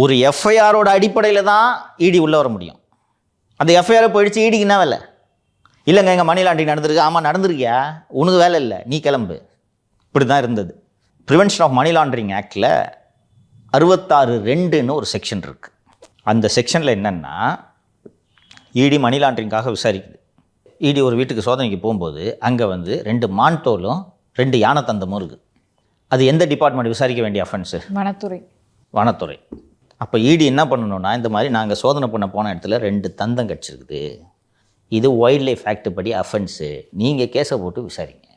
ஒரு எஃப்ஐஆரோட அடிப்படையில் தான் இடி உள்ளே வர முடியும். அந்த எஃப்ஐஆரை போயிடுச்சு, இடிக்கு என்ன வேலை? இல்லைங்க எங்கள் மணி லாண்டரிங் நடந்திருக்கு. ஆமாம் நடந்திருக்கியா, உனக்கு வேலை இல்லை, நீ கிளம்பு. இப்படி தான் இருந்தது. ப்ரிவென்ஷன் ஆஃப் மணி லாண்டரிங் ஆக்டில் 66(2) ஒரு செக்ஷன் இருக்குது. அந்த செக்ஷனில் என்னென்னா, இடி மணி லாண்டரிங்காக விசாரிக்குது. இடி ஒரு வீட்டுக்கு சோதனைக்கு போகும்போது அங்கே 2 மான்டோலும் 2 யானை தந்தமும் இருக்குது. அது எந்த டிபார்ட்மெண்ட் விசாரிக்க வேண்டிய அஃபென்ஸு? வனத்துறை. அப்போ இடி என்ன பண்ணணும்னா, இந்த மாதிரி நாங்கள் சோதனை பண்ண போன இடத்துல 2 தந்தம் கிடச்சிருக்குது, இது வைல்ட் லைஃப் ஆக்ட் படி அஃபென்ஸு, நீங்கள் கேஸை போட்டு விசாரிங்க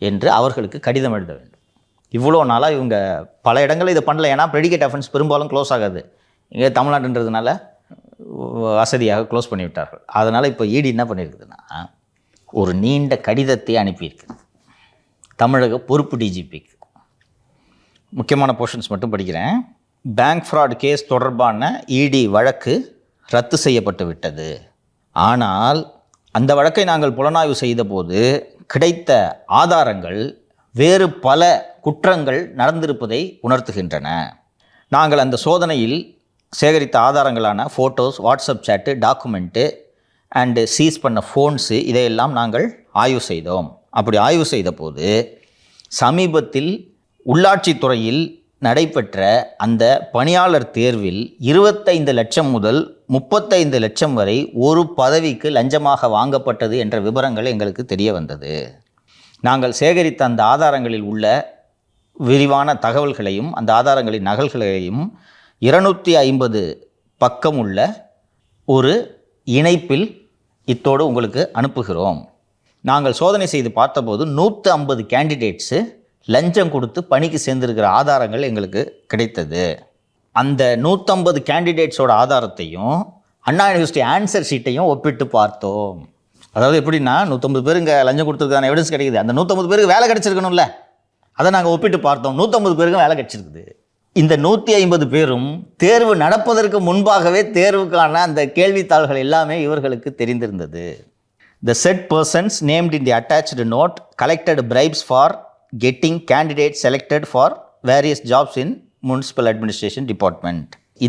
என்று அவர்களுக்கு கடிதம் எழுத வேண்டும். இவ்வளோ நாளாக இவங்க பல இடங்களில் இதை பண்ணல. ஏன்னா ப்ரெடிகேட் அஃபென்ஸ் பெரும்பாலும் க்ளோஸ் ஆகாது. இங்கே தமிழ்நாடுன்றதுனால வசதியாக க்ளோஸ் பண்ணிவிட்டார்கள். அதனால் இப்போ இடி என்ன பண்ணியிருக்குதுன்னா, ஒரு நீண்ட கடிதத்தை அனுப்பியிருக்குது தமிழக பொறுப்பு டிஜிபிக்கு. முக்கியமான போர்ஷன்ஸ் மட்டும் படிக்கிறேன். பேங்க் ஃப்ராட் கேஸ் தொடர்பான இடி வழக்கு ரத்து செய்யப்பட்டு விட்டது. ஆனால் அந்த வழக்கை நாங்கள் புலனாய்வு செய்தபோது கிடைத்த ஆதாரங்கள் வேறு பல குற்றங்கள் நடந்திருப்பதை உணர்த்துகின்றன. நாங்கள் அந்த சோதனையில் சேகரித்த ஆதாரங்களான photos, WhatsApp chat, document and seize பண்ண ஃபோன்ஸு, இதையெல்லாம் நாங்கள் ஆய்வு செய்தோம். அப்படி ஆய்வு செய்த போது சமீபத்தில் உள்ளாட்சித்துறையில் நடைபெற்ற அந்த பணியாளர் தேர்வில் 25 லட்சம் முதல் 35 லட்சம் வரை ஒரு பதவிக்கு லஞ்சமாக வாங்கப்பட்டது என்ற விவரங்கள் எங்களுக்கு தெரிய வந்தது. நாங்கள் சேகரித்த அந்த ஆதாரங்களில் உள்ள விரிவான தகவல்களையும் அந்த ஆதாரங்களின் நகல்களையும் 250 பக்கம் உள்ள ஒரு இணைப்பில் இத்தோடு உங்களுக்கு அனுப்புகிறோம். நாங்கள் சோதனை செய்து பார்த்தபோது 150 கேண்டிடேட்ஸு லஞ்சம் கொடுத்து பணிக்கு சேர்ந்திருக்கிற ஆதாரங்கள் எங்களுக்கு கிடைத்தது. அந்த 150 கேண்டிடேட்ஸோட ஆதாரத்தையும் அண்ணா யூனிவர்சிட்டி ஆன்சர் ஷீட்டையும் ஒப்பிட்டு பார்த்தோம். அதாவது எப்படின்னா, 150 பேர் இங்கே லஞ்சம் கொடுத்துருக்கான எவிடன்ஸ் கிடைக்குது. அந்த 150 பேருக்கு வேலை கிடச்சிருக்கணும்ல, அதை நாங்கள் ஒப்பிட்டு பார்த்தோம். 150 பேருக்கும் வேலை கிடச்சிருக்குது. இந்த 150 பேரும் தேர்வு நடப்பதற்கு முன்பாகவே தேர்வுக்கான அந்த கேள்வித்தாள்கள் எல்லாமே இவர்களுக்கு தெரிந்திருந்தது. The said persons named in the attached note collected bribes for getting candidates selected for various jobs in municipal administration department.